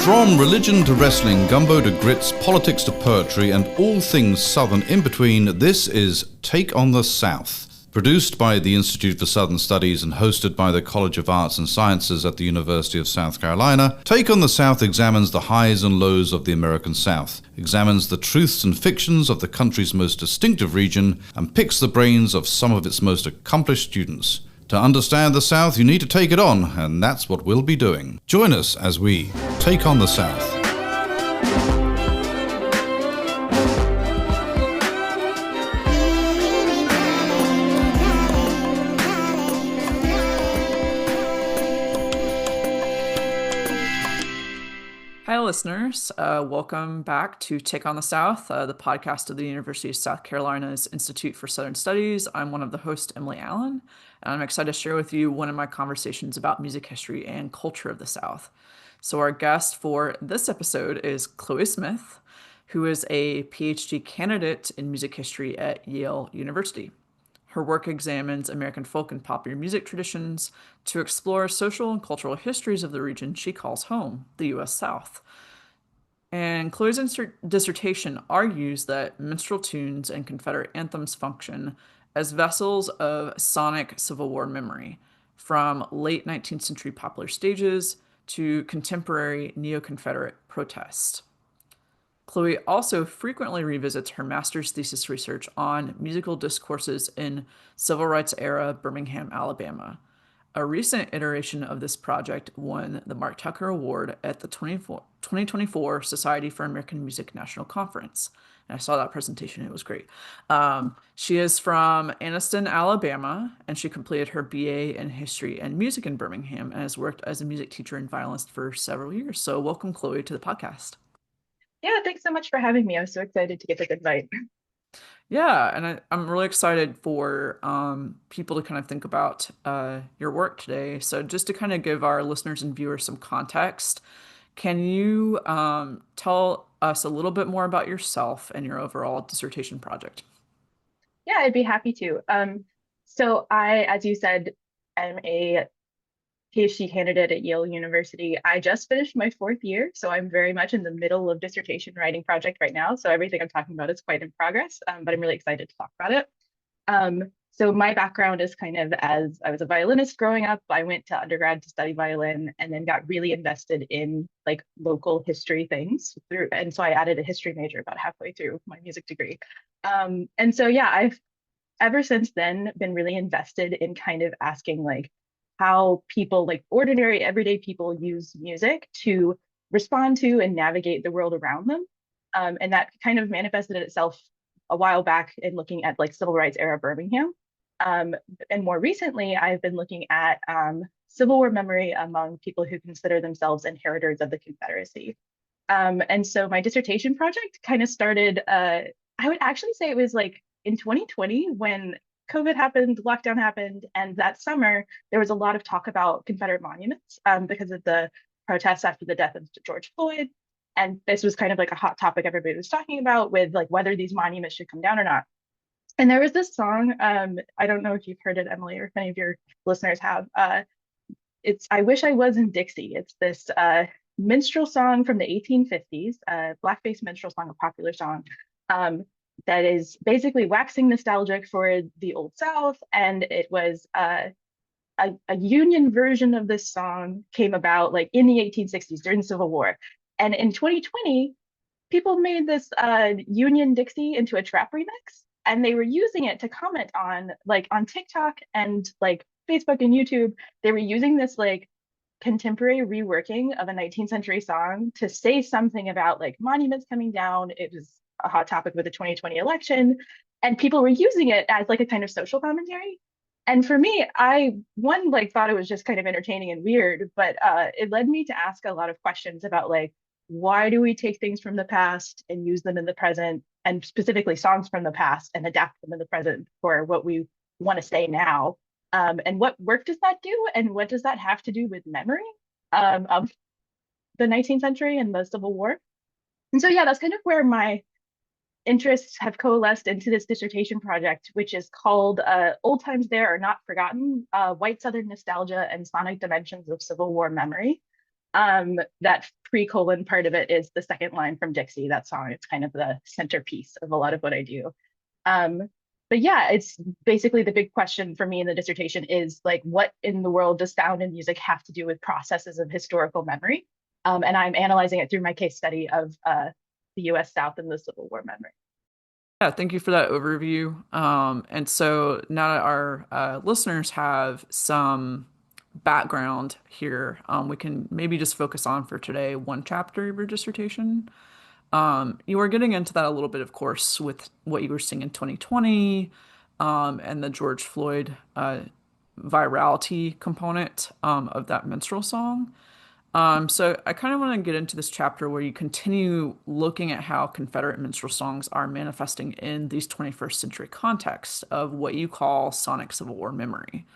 From religion to wrestling, gumbo to grits, politics to poetry, and all things Southern in between, this is Take on the South. Produced by the Institute for Southern Studies and hosted by the College of Arts and Sciences at the University of South Carolina, Take on the South examines the highs and lows of the American South, examines the truths and fictions of the country's most distinctive region, and picks the brains of some of its most accomplished students. To understand the South, you need to take it on, and that's what we'll be doing. Join us as we take on the South. Hi, listeners. Welcome back to Take on the South, the podcast of the University of South Carolina's Institute for Southern Studies. I'm one of the hosts, Emily Allen, and I'm excited to share with you one of my conversations about music history and culture of the South. So our guest for this episode is Chloe Smith, who is a PhD candidate in music history at Yale University. Her work examines American folk and popular music traditions to explore social and cultural histories of the region she calls home, the U.S. South. And Chloe's dissertation argues that minstrel tunes and Confederate anthems function as vessels of sonic Civil War memory, from late 19th century popular stages to contemporary Neo-Confederate protest. Chloe also frequently revisits her master's thesis research on musical discourses in Civil Rights era Birmingham, Alabama. A recent iteration of this project won the Mark Tucker Award at the 2024 Society for American Music National Conference. And I saw that presentation. It was great. She is from Anniston, Alabama, and she completed her BA in History and Music in Birmingham and has worked as a music teacher and violinist for several years. So welcome, Chloe, to the podcast. Yeah, thanks so much for having me. I was so excited to get this invite. Yeah, and I'm really excited for people to kind of think about your work today. So just to kind of give our listeners and viewers some context, can you tell us a little bit more about yourself and your overall dissertation project? Yeah, I'd be happy to. So I, as you said, am a PhD candidate at Yale University. I just finished my fourth year, so I'm very much in the middle of dissertation writing project right now. So everything I'm talking about is quite in progress, but I'm really excited to talk about it. So my background is kind of, as I was a violinist growing up, I went to undergrad to study violin and then got really invested in like local history things and so I added a history major about halfway through my music degree. And so yeah, I've ever since then been really invested in kind of asking like how people, like ordinary everyday people, use music to respond to and navigate the world around them. And that kind of manifested itself a while back in looking at like Civil Rights era Birmingham. And more recently, I've been looking at Civil War memory among people who consider themselves inheritors of the Confederacy. And so my dissertation project kind of started, I would actually say it was like in 2020 when COVID happened, lockdown happened, and that summer there was a lot of talk about Confederate monuments because of the protests after the death of George Floyd. And this was kind of like a hot topic everybody was talking about with like whether these monuments should come down or not. And there was this song, I don't know if you've heard it, Emily, or if any of your listeners have. It's I Wish I Was in Dixie. It's this minstrel song from the 1850s, blackface minstrel song, a popular song, that is basically waxing nostalgic for the Old South. And it was a Union version of this song came about like in the 1860s during the Civil War. And in 2020, people made this Union Dixie into a trap remix. And they were using it to comment on like on TikTok and like Facebook and YouTube. They were using this like contemporary reworking of a 19th century song to say something about like monuments coming down. It was a hot topic with the 2020 election, and people were using it as like a kind of social commentary. And for me, I one like thought it was just kind of entertaining and weird, but it led me to ask a lot of questions about like why do we take things from the past and use them in the present, and specifically songs from the past and adapt them in the present for what we want to say now. And what work does that do? And what does that have to do with memory of the 19th century and the Civil War? And so, yeah, that's kind of where my interests have coalesced into this dissertation project, which is called Old Times There Are Not Forgotten, White Southern Nostalgia and Sonic Dimensions of Civil War Memory. That pre-colon part of it is the second line from Dixie, that song. It's kind of the centerpiece of a lot of what I do. Um, but yeah, it's basically the big question for me in the dissertation is like, what in the world does sound and music have to do with processes of historical memory? And I'm analyzing it through my case study of the US South and the Civil War memory. Yeah, thank you for that overview. And so now that our listeners have some background here, we can maybe just focus on for today one chapter of your dissertation. You were getting into that a little bit, of course, with what you were seeing in 2020, and the George Floyd virality component of that minstrel song. So I kind of want to get into this chapter where you continue looking at how Confederate minstrel songs are manifesting in these 21st century contexts of what you call sonic Civil War memory.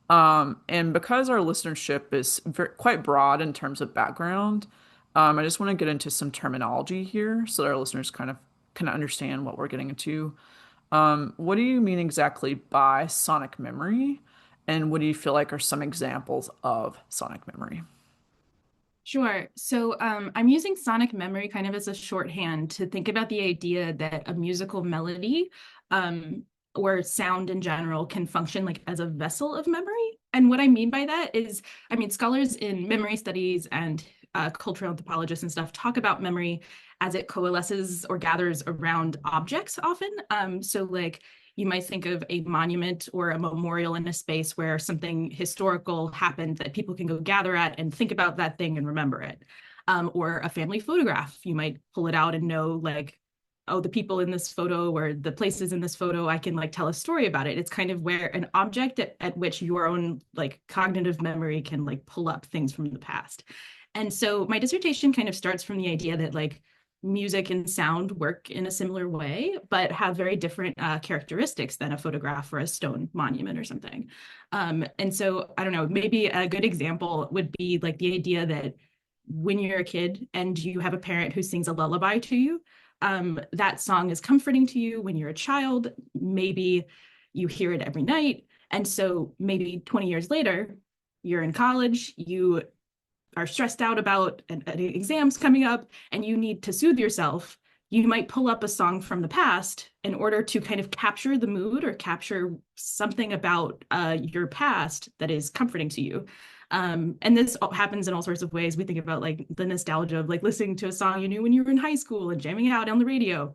And because our listenership is quite broad in terms of background, I just want to get into some terminology here so that our listeners kind of can understand what we're getting into. What do you mean exactly by sonic memory? And what do you feel like are some examples of sonic memory? Sure. So I'm using sonic memory kind of as a shorthand to think about the idea that a musical melody or sound in general can function like as a vessel of memory. And what I mean by that is, I mean, scholars in memory studies and cultural anthropologists and stuff talk about memory as it coalesces or gathers around objects often. So like you might think of a monument or a memorial in a space where something historical happened that people can go gather at and think about that thing and remember it. Or a family photograph, you might pull it out and know like, oh, the people in this photo or the places in this photo, I can like tell a story about it. It's kind of where an object at which your own like cognitive memory can like pull up things from the past. And so my dissertation kind of starts from the idea that like music and sound work in a similar way, but have very different characteristics than a photograph or a stone monument or something. And so I don't know, maybe a good example would be like the idea that when you're a kid and you have a parent who sings a lullaby to you, that song is comforting to you when you're a child. Maybe you hear it every night. And so maybe 20 years later, you're in college, you are stressed out about exams coming up and you need to soothe yourself, you might pull up a song from the past in order to kind of capture the mood or capture something about your past that is comforting to you. And this happens in all sorts of ways. We think about like the nostalgia of like listening to a song you knew when you were in high school and jamming out on the radio.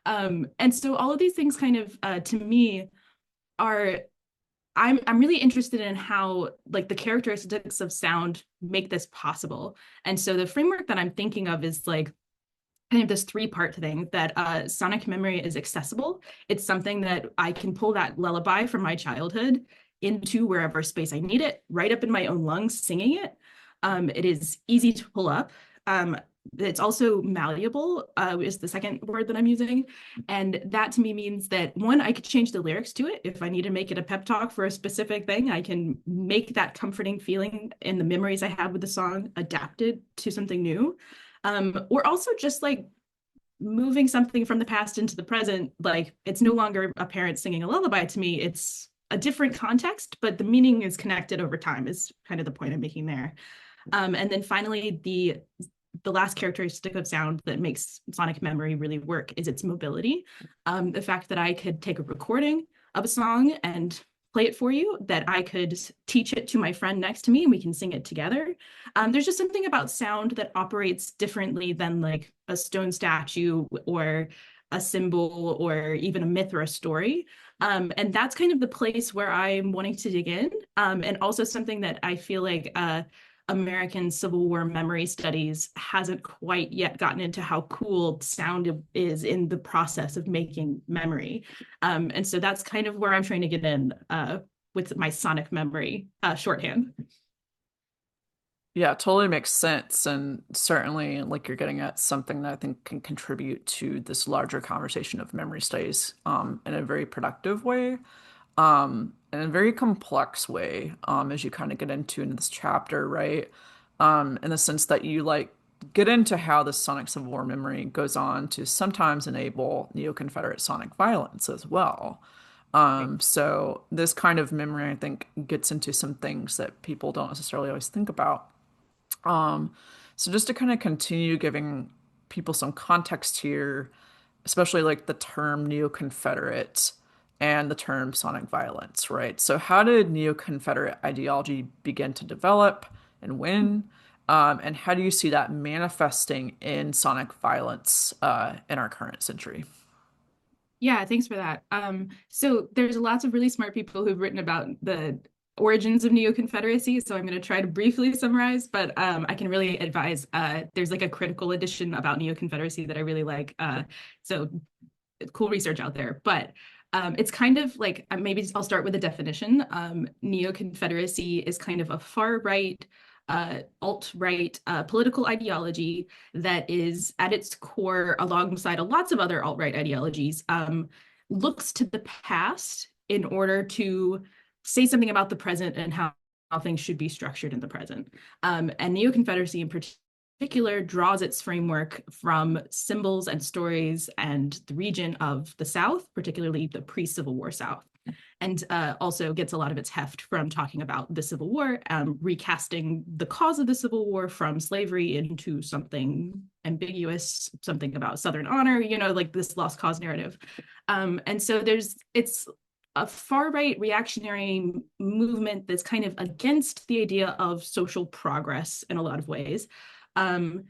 And so all of these things kind of, to me, are I'm really interested in how like the characteristics of sound make this possible. And so the framework that I'm thinking of is like kind of this three-part thing that sonic memory is accessible. It's something that I can pull that lullaby from my childhood into wherever space I need it, right up in my own lungs, singing it. It is easy to pull up. It's also malleable, is the second word that I'm using. And that to me means that one, I could change the lyrics to it. If I need to make it a pep talk for a specific thing, I can make that comforting feeling in the memories I have with the song adapted to something new. Or also just like moving something from the past into the present, like it's no longer a parent singing a lullaby to me. It's a different context, but the meaning is connected over time is kind of the point I'm making there. And then finally, the last characteristic of sound that makes sonic memory really work is its mobility. The fact that I could take a recording of a song and play it for you, that I could teach it to my friend next to me and we can sing it together. There's just something about sound that operates differently than like a stone statue or a symbol or even a myth or a story. And that's kind of the place where I'm wanting to dig in. And also something that I feel like American Civil War memory studies hasn't quite yet gotten into how cool sound is in the process of making memory. And so that's kind of where I'm trying to get in with my sonic memory shorthand. Yeah, totally makes sense. And certainly, like you're getting at something that I think can contribute to this larger conversation of memory studies in a very productive way, in a very complex way, as you kind of get into in this chapter, right? In the sense that you like get into how the sonic Civil War memory goes on to sometimes enable Neo-Confederate sonic violence as well. So this kind of memory, I think, gets into some things that people don't necessarily always think about. So just to kind of continue giving people some context here, especially like the term Neo-Confederate and the term sonic violence, right? So how did Neo-Confederate ideology begin to develop and when? And how do you see that manifesting in sonic violence in our current century? Yeah, thanks for that. So there's lots of really smart people who've written about the origins of Neo-Confederacy. So I'm going to try to briefly summarize, but I can really advise. There's like a critical edition about Neo-Confederacy that I really like. So cool research out there. But it's kind of like, maybe I'll start with a definition. Neo-Confederacy is kind of a far right, alt-right political ideology that is at its core, alongside lots of other alt-right ideologies, looks to the past in order to say something about the present and how things should be structured in the present. And Neo-Confederacy in particular draws its framework from symbols and stories and the region of the South, particularly the pre-Civil War South. And also gets a lot of its heft from talking about the Civil War, recasting the cause of the Civil War from slavery into something ambiguous, something about Southern honor, like this lost cause narrative. And so it's a far-right reactionary movement that's kind of against the idea of social progress in a lot of ways. And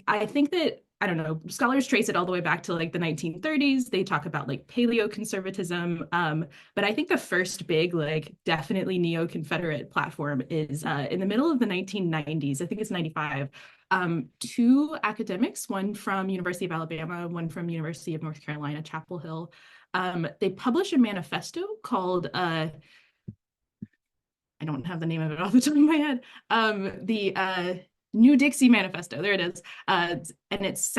I think that, I don't know, scholars trace it all the way back to like the 1930s. They talk about like paleoconservatism. But I think the first big, like definitely Neo-Confederate platform is in the middle of the 1990s. I think it's 95. Two academics, one from University of Alabama, one from University of North Carolina, Chapel Hill. They published a manifesto called, I don't have the name of it off the top of my head, the New Dixie Manifesto. There it is. And it's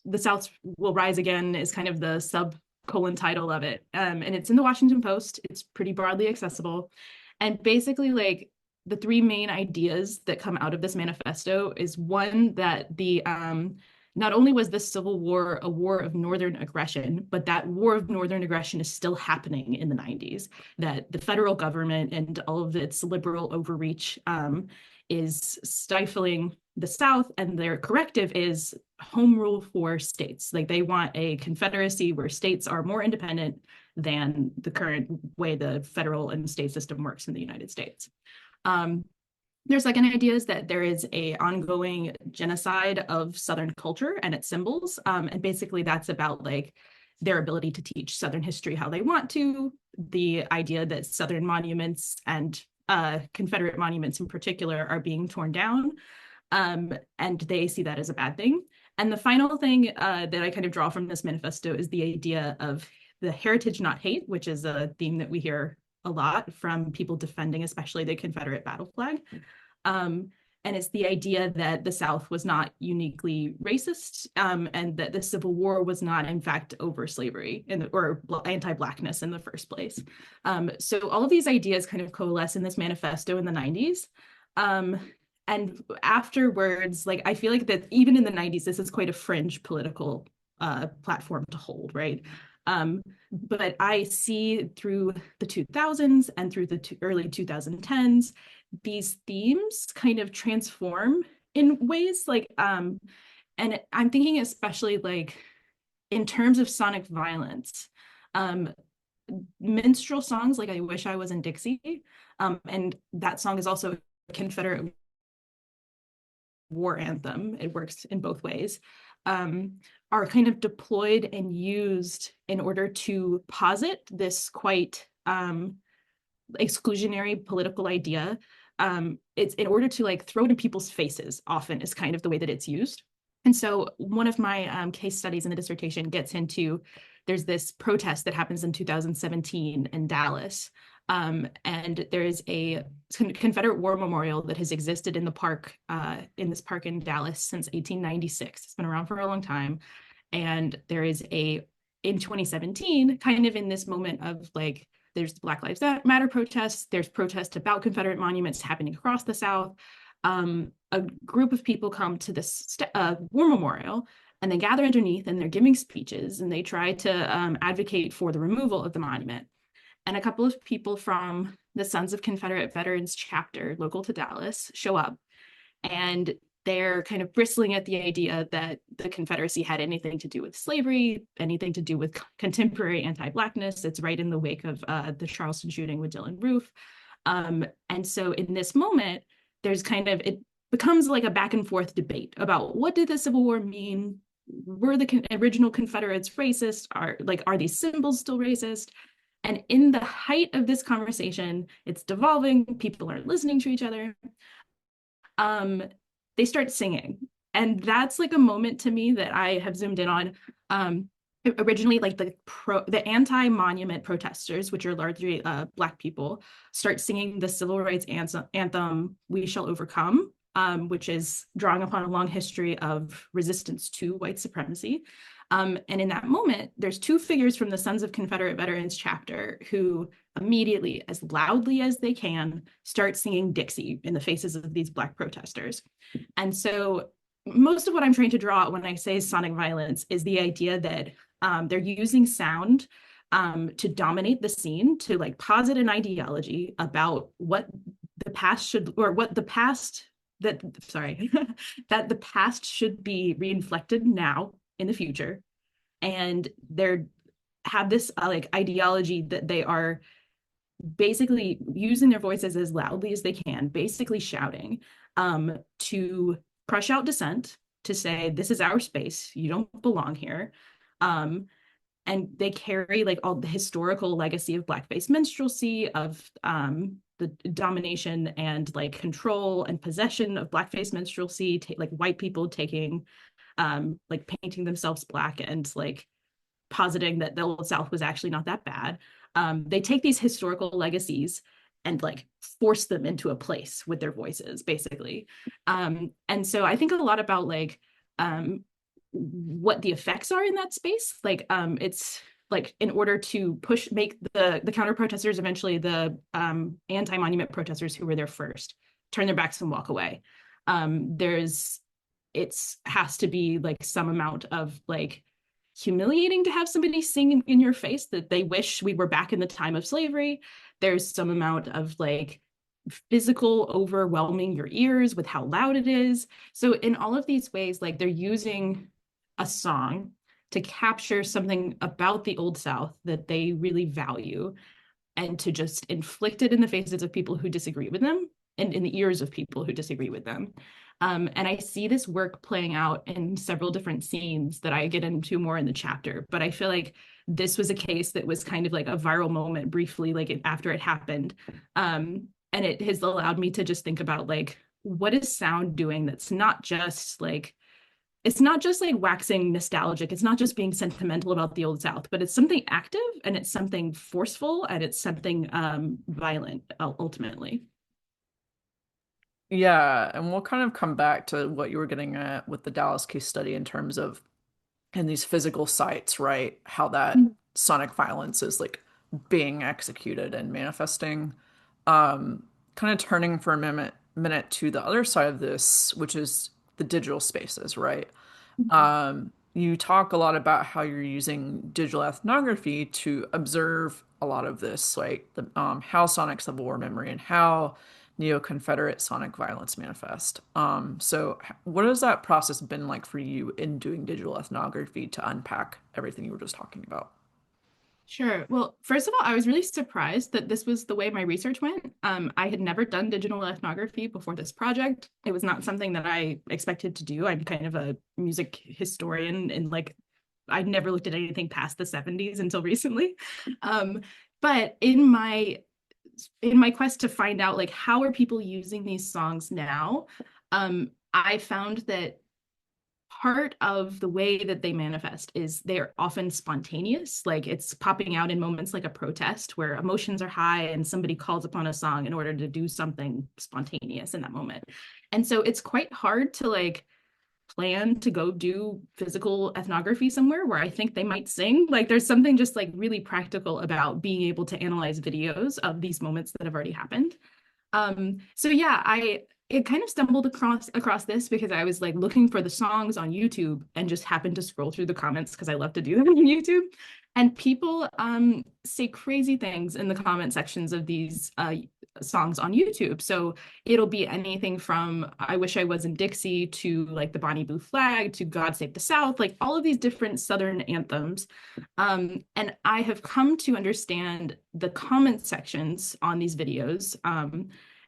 the South Will Rise Again is kind of the subcolon title of it. And it's in the Washington Post. It's pretty broadly accessible. And basically, like, the three main ideas that come out of this manifesto is one, that the not only was the Civil War a war of Northern aggression, but that war of Northern aggression is still happening in the 90s, that the federal government and all of its liberal overreach is stifling the South, and their corrective is home rule for states. Like, they want a confederacy where states are more independent than the current way the federal and state system works in the United States. Their second idea is that there is a ongoing genocide of Southern culture and its symbols. And basically that's about like their ability to teach Southern history how they want to, the idea that Southern monuments and Confederate monuments in particular are being torn down. And they see that as a bad thing. And the final thing that I kind of draw from this manifesto is the idea of the heritage, not hate, which is a theme that we hear a lot from people defending, especially the Confederate battle flag. And it's the idea that the South was not uniquely racist, and that the Civil War was not, in fact, over slavery or anti-Blackness in the first place. So all of these ideas kind of coalesce in this manifesto in the 90s. And afterwards, like, I feel like that even in the 90s, this is quite a fringe political platform to hold, right? But I see through the 2000s and through the early 2010s, these themes kind of transform in ways like, and I'm thinking especially like in terms of sonic violence, minstrel songs like I Wish I Was in Dixie, and that song is also a Confederate war anthem. It works in both ways. Are kind of deployed and used in order to posit this quite exclusionary political idea. It's in order to like throw it in people's faces, often is kind of the way that it's used. And so one of my case studies in the dissertation gets into, there's this protest that happens in 2017 in Dallas. And there is a Confederate War Memorial that has existed in the park, in this park in Dallas since 1896. It's been around for a long time. And there is in 2017, kind of in this moment of like, there's the Black Lives Matter protests, there's protests about Confederate monuments happening across the South. A group of people come to this war memorial and they gather underneath and they're giving speeches and they try to advocate for the removal of the monument. And a couple of people from the Sons of Confederate Veterans chapter, local to Dallas, show up And they're kind of bristling at the idea that the Confederacy had anything to do with slavery, anything to do with contemporary anti-Blackness. It's right in the wake of the Charleston shooting with Dylann Roof. And so in this moment, there's kind of, it becomes like a back and forth debate about what did the Civil War mean? Were the original Confederates racist? Are these symbols still racist? And in the height of this conversation, it's devolving, people aren't listening to each other. They start singing. And that's like a moment to me that I have zoomed in on. Originally, like the anti-monument protesters, which are largely Black people, start singing the civil rights anthem, "We Shall Overcome," which is drawing upon a long history of resistance to white supremacy. And in that moment, there's two figures from the Sons of Confederate Veterans chapter who immediately, as loudly as they can, start singing Dixie in the faces of these Black protesters. And so most of what I'm trying to draw when I say sonic violence is the idea that they're using sound to dominate the scene, to like posit an ideology about what the past should, or what the past, that the past should be reinflected now in the future. And they're have this like ideology that they are basically using their voices as loudly as they can, basically shouting to crush out dissent, to say, this is our space, you don't belong here. And they carry like all the historical legacy of blackface minstrelsy, of the domination and like control and possession of blackface minstrelsy, like white people taking like painting themselves Black and like positing that the Old South was actually not that bad. They take these historical legacies and like force them into a place with their voices, basically. And so I think a lot about like what the effects are in that space. Like it's like in order to make the counter protesters, eventually the anti-monument protesters who were there first, turn their backs and walk away. It has to be like some amount of like humiliating to have somebody sing in your face that they wish we were back in the time of slavery. There's some amount of like physical overwhelming your ears with how loud it is. So in all of these ways, like they're using a song to capture something about the Old South that they really value, and to just inflict it in the faces of people who disagree with them and in the ears of people who disagree with them. And I see this work playing out in several different scenes that I get into more in the chapter, but I feel like this was a case that was kind of like a viral moment briefly, like after it happened. And it has allowed me to just think about like, what is sound doing that's not just like, it's not just like waxing nostalgic, it's not just being sentimental about the Old South, but it's something active and it's something forceful and it's something violent ultimately. Yeah, and we'll kind of come back to what you were getting at with the Dallas case study in terms of in these physical sites, right? How that sonic violence is like being executed and manifesting. Kind of turning for a minute to the other side of this, which is the digital spaces, right? You talk a lot about how you're using digital ethnography to observe a lot of this, like the how sonic Civil War memory and how Neo-Confederate sonic violence manifest. So what has that process been like for you in doing digital ethnography to unpack everything you were just talking about? Sure. Well, first of all, I was really surprised that this was the way my research went. I had never done digital ethnography before this project. It was not something that I expected to do. I'm kind of a music historian, and like I'd never looked at anything past the 70s until recently. But in my quest to find out like how are people using these songs now, I found that part of the way that they manifest is they're often spontaneous. Like it's popping out in moments like a protest where emotions are high and somebody calls upon a song in order to do something spontaneous in that moment. And so it's quite hard to like plan to go do physical ethnography somewhere where I think they might sing. Like there's something just like really practical about being able to analyze videos of these moments that have already happened. So yeah, it kind of stumbled across this because I was like looking for the songs on YouTube and just happened to scroll through the comments because I love to do that on YouTube. And people say crazy things in the comment sections of these songs on YouTube. So it'll be anything from I Wish I Was in Dixie to like the Bonnie Blue Flag to God Save the South, like all of these different Southern anthems. And I have come to understand the comment sections on these videos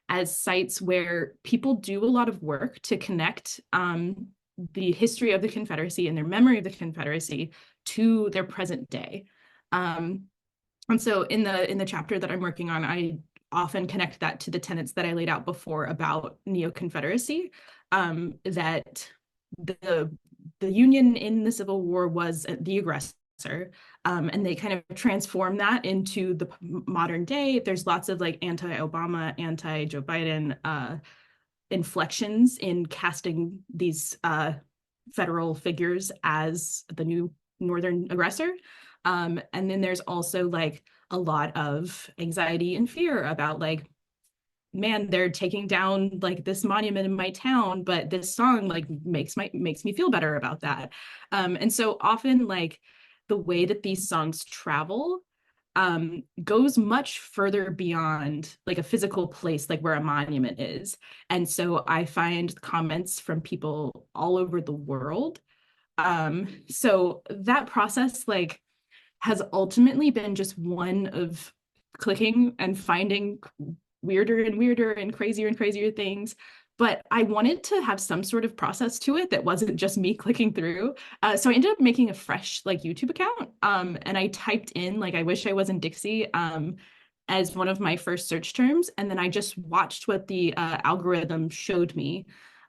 as sites where people do a lot of work to connect the history of the Confederacy and their memory of the Confederacy to their present day. And so in the chapter that I'm working on, I often connect that to the tenets that I laid out before about Neo-Confederacy, that the Union in the Civil War was the aggressor. And they kind of transform that into the modern day. There's lots of like anti-Obama, anti-Joe Biden inflections in casting these federal figures as the new Northern aggressor. And then there's also like a lot of anxiety and fear about like, man, they're taking down like this monument in my town, but this song like makes me feel better about that. And so often like the way that these songs travel goes much further beyond like a physical place, like where a monument is. And so I find comments from people all over the world. So that process like has ultimately been just one of clicking and finding weirder and weirder and crazier things. But I wanted to have some sort of process to it that wasn't just me clicking through. So I ended up making a fresh like YouTube account. And I typed in like, I wish I was in Dixie as one of my first search terms. And then I just watched what the algorithm showed me.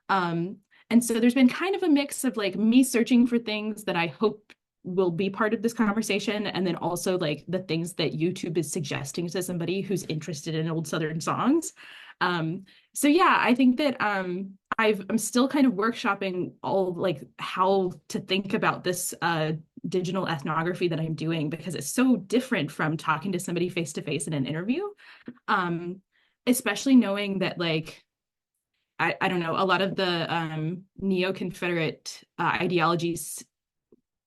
And so there's been kind of a mix of like me searching for things that I hope will be part of this conversation, and then also like the things that YouTube is suggesting to somebody who's interested in old Southern songs. So yeah, I think that I'm still kind of workshopping all like how to think about this digital ethnography that I'm doing, because it's so different from talking to somebody face to face in an interview, especially knowing that like I don't know, a lot of the Neo-Confederate ideologies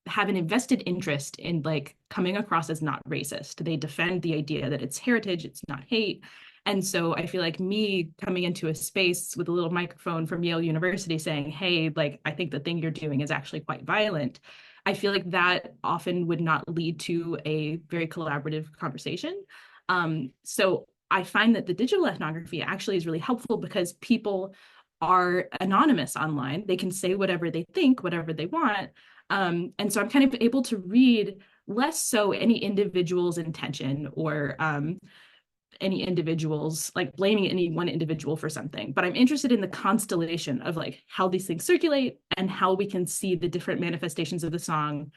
have an invested interest in like coming across as not racist. They defend the idea that it's heritage, it's not hate. And so I feel like me coming into a space with a little microphone from Yale University saying, hey, like, I think the thing you're doing is actually quite violent. I feel like that often would not lead to a very collaborative conversation. So I find that the digital ethnography actually is really helpful because people are anonymous online. They can say whatever they think, whatever they want. And so I'm kind of able to read less so any individual's intention or any individuals like blaming any one individual for something, but I'm interested in the constellation of like how these things circulate and how we can see the different manifestations of the song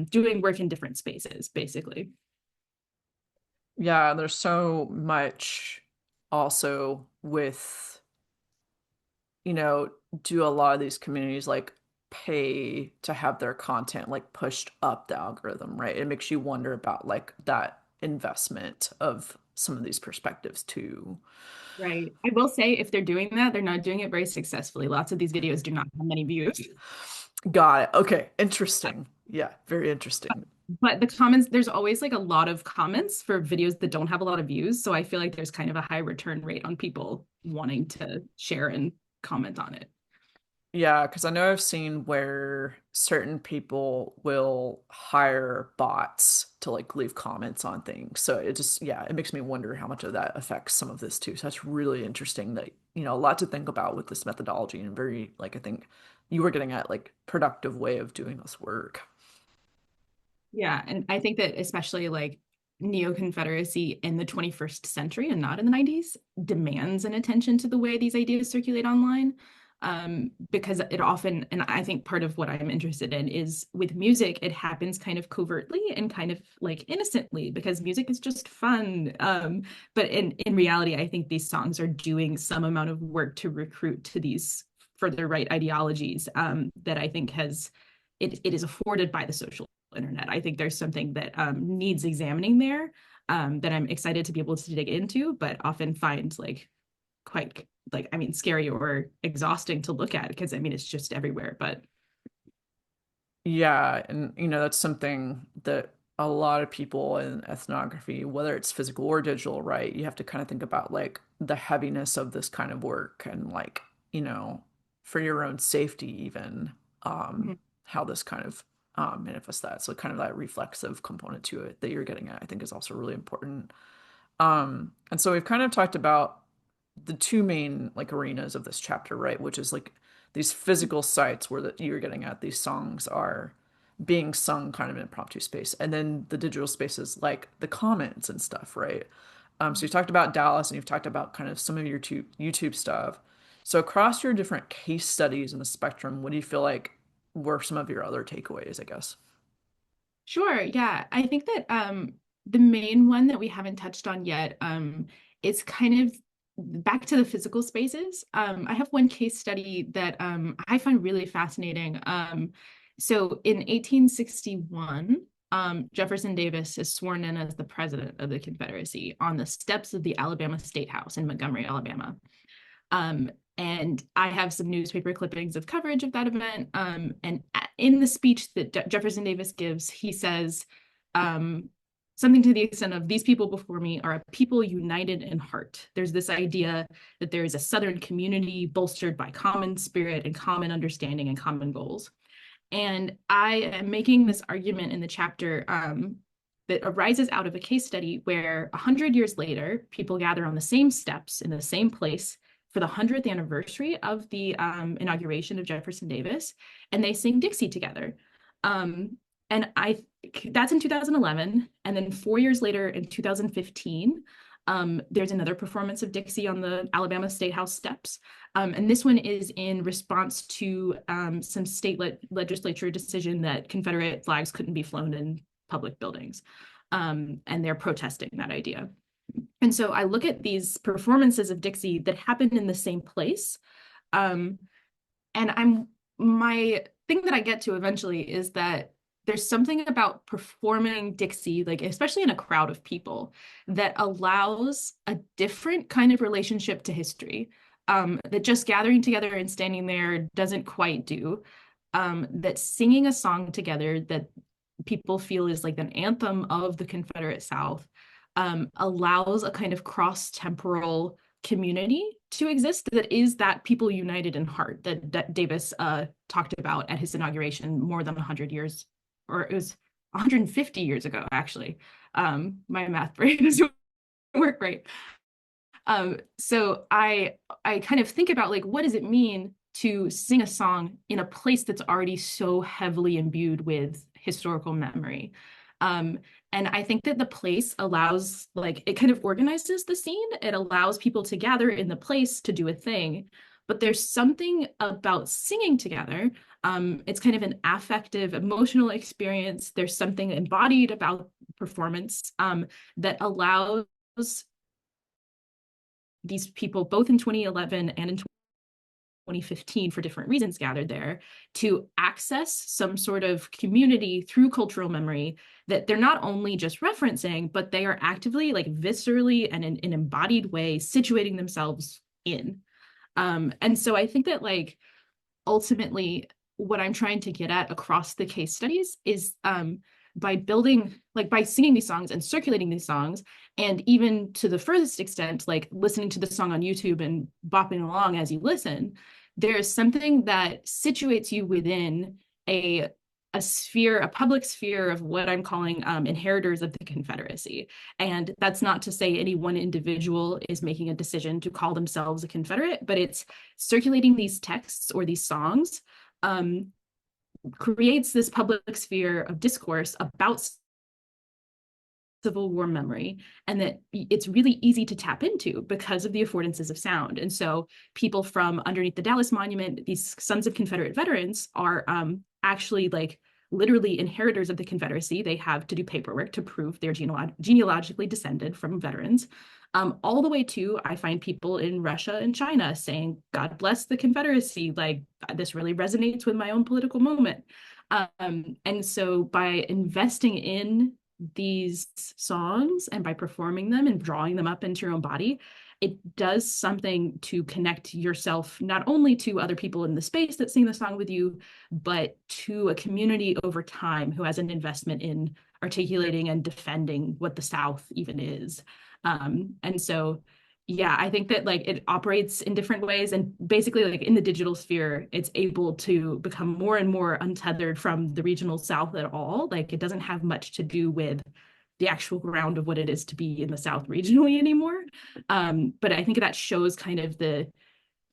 doing work in different spaces, basically. Yeah, there's so much also with, do a lot of these communities like pay to have their content like pushed up the algorithm, right? It makes you wonder about like that investment of some of these perspectives too. Right. I will say if they're doing that, they're not doing it very successfully. Lots of these videos do not have many views. Got it. Okay. Interesting. Yeah, very interesting. But the comments, there's always like a lot of comments for videos that don't have a lot of views. So I feel like there's kind of a high return rate on people wanting to share and comment on it. Yeah, because I know I've seen where certain people will hire bots to like leave comments on things. So it just, yeah, it makes me wonder how much of that affects some of this too. So that's really interesting that, a lot to think about with this methodology and very, like, I think you were getting at like productive way of doing this work. Yeah. And I think that especially like Neo-Confederacy in the 21st century and not in the 90s demands an attention to the way these ideas circulate online. Because it often, and I think part of what I'm interested in is with music, it happens kind of covertly and kind of like innocently because music is just fun. But in reality, I think these songs are doing some amount of work to recruit to these further right ideologies that I think it is afforded by the social internet. I think there's something that needs examining there that I'm excited to be able to dig into, but often find like quite like, I mean, scary or exhausting to look at, because I mean, it's just everywhere. But yeah, and that's something that a lot of people in ethnography, whether it's physical or digital, right? You have to kind of think about like the heaviness of this kind of work and like, you know, for your own safety even, Mhm. how this kind of manifests that. So kind of that reflexive component to it that you're getting at, I think is also really important. And so we've kind of talked about the two main like arenas of this chapter, right? Which is like these physical sites where you're getting at these songs are being sung kind of in impromptu space, and then the digital spaces like the comments and stuff, right? So you've talked about Dallas and you've talked about kind of some of your YouTube stuff. So across your different case studies in the spectrum, what do you feel like were some of your other takeaways, I guess? Sure, yeah. I think that the main one that we haven't touched on yet is kind of back to the physical spaces. I have one case study that I find really fascinating. So in 1861, Jefferson Davis is sworn in as the president of the Confederacy on the steps of the Alabama State House in Montgomery, Alabama. Um, and I have some newspaper clippings of coverage of that event. And in the speech that Jefferson Davis gives, he says something to the extent of, "These people before me are a people united in heart." There's this idea that there is a Southern community bolstered by common spirit and common understanding and common goals. And I am making this argument in the chapter that arises out of a case study where 100 years later, people gather on the same steps in the same place for the 100th anniversary of the inauguration of Jefferson Davis, and they sing Dixie together. Um, and that's in 2011. And then 4 years later in 2015, there's another performance of Dixie on the Alabama State House steps. And this one is in response to some state legislature decision that Confederate flags couldn't be flown in public buildings. And they're protesting that idea. And so I look at these performances of Dixie that happen in the same place. And my thing that I get to eventually is that there's something about performing Dixie, like especially in a crowd of people, that allows a different kind of relationship to history, that just gathering together and standing there doesn't quite do. That singing a song together that people feel is like an anthem of the Confederate South allows a kind of cross-temporal community to exist that is that people united in heart that Davis talked about at his inauguration more than 100 years, or it was 150 years ago, actually. My math brain doesn't work right. So I kind of think about like, what does it mean to sing a song in a place that's already so heavily imbued with historical memory? And I think that the place allows, like, it kind of organizes the scene. It allows people to gather in the place to do a thing. But there's something about singing together. It's kind of an affective, emotional experience. There's something embodied about performance that allows these people, both in 2011 and in 2015 for different reasons gathered there, to access some sort of community through cultural memory that they're not only just referencing, but they are actively, like viscerally and in an embodied way, situating themselves in. And so I think that like ultimately what I'm trying to get at across the case studies is by building, like by singing these songs and circulating these songs, and even to the furthest extent, like listening to the song on YouTube and bopping along as you listen, there's something that situates you within a sphere, a public sphere of what I'm calling inheritors of the Confederacy. And that's not to say any one individual is making a decision to call themselves a Confederate, but it's circulating these texts or these songs creates this public sphere of discourse about Civil War memory, and that it's really easy to tap into because of the affordances of sound. And so people from underneath the Dallas Monument, these sons of Confederate veterans, are actually like literally inheritors of the Confederacy. They have to do paperwork to prove they're genealogically descended from veterans. All the way to, I find people in Russia and China saying, "God bless the Confederacy." Like, this really resonates with my own political moment. And so by investing in these songs and by performing them and drawing them up into your own body, it does something to connect yourself not only to other people in the space that sing the song with you, but to a community over time who has an investment in articulating and defending what the South even is. And so, yeah, I think that like it operates in different ways, and basically like in the digital sphere, it's able to become more and more untethered from the regional South at all. Like it doesn't have much to do with the actual ground of what it is to be in the South regionally anymore. But I think that shows kind of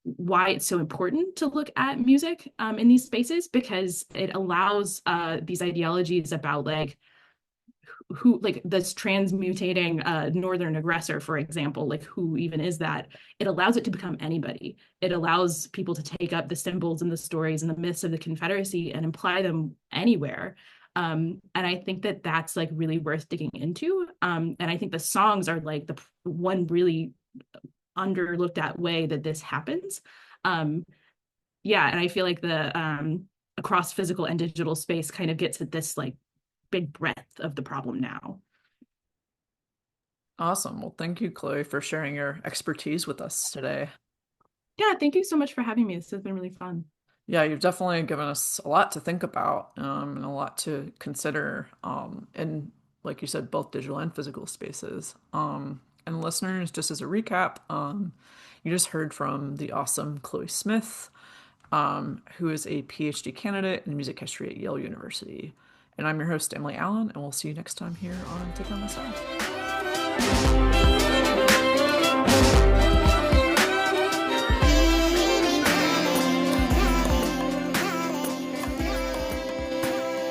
why it's so important to look at music in these spaces, because it allows these ideologies about like who, like this transmutating northern aggressor, for example, like who even is that? It allows it to become anybody. It allows people to take up the symbols and the stories and the myths of the Confederacy and apply them anywhere. And I think that that's like really worth digging into. And I think the songs are like the one really underlooked at way that this happens. Yeah, and I feel like the across physical and digital space kind of gets at this like big breadth of the problem now. Awesome. Well, thank you, Chloe, for sharing your expertise with us today. Yeah, thank you so much for having me. This has been really fun. Yeah, you've definitely given us a lot to think about and a lot to consider in, like you said, both digital and physical spaces. And listeners, just as a recap, you just heard from the awesome Chloe Smith, who is a PhD candidate in music history at Yale University. And I'm your host, Emily Allen, and we'll see you next time here on Take on the South.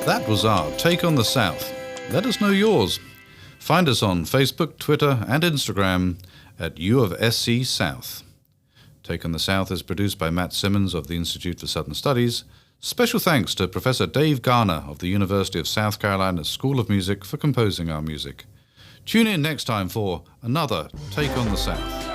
That was our Take on the South. Let us know yours. Find us on Facebook, Twitter, and Instagram at U of SC South. Take on the South is produced by Matt Simmons of the Institute for Southern Studies. Special thanks to Professor Dave Garner of the University of South Carolina School of Music for composing our music. Tune in next time for another Take on the South.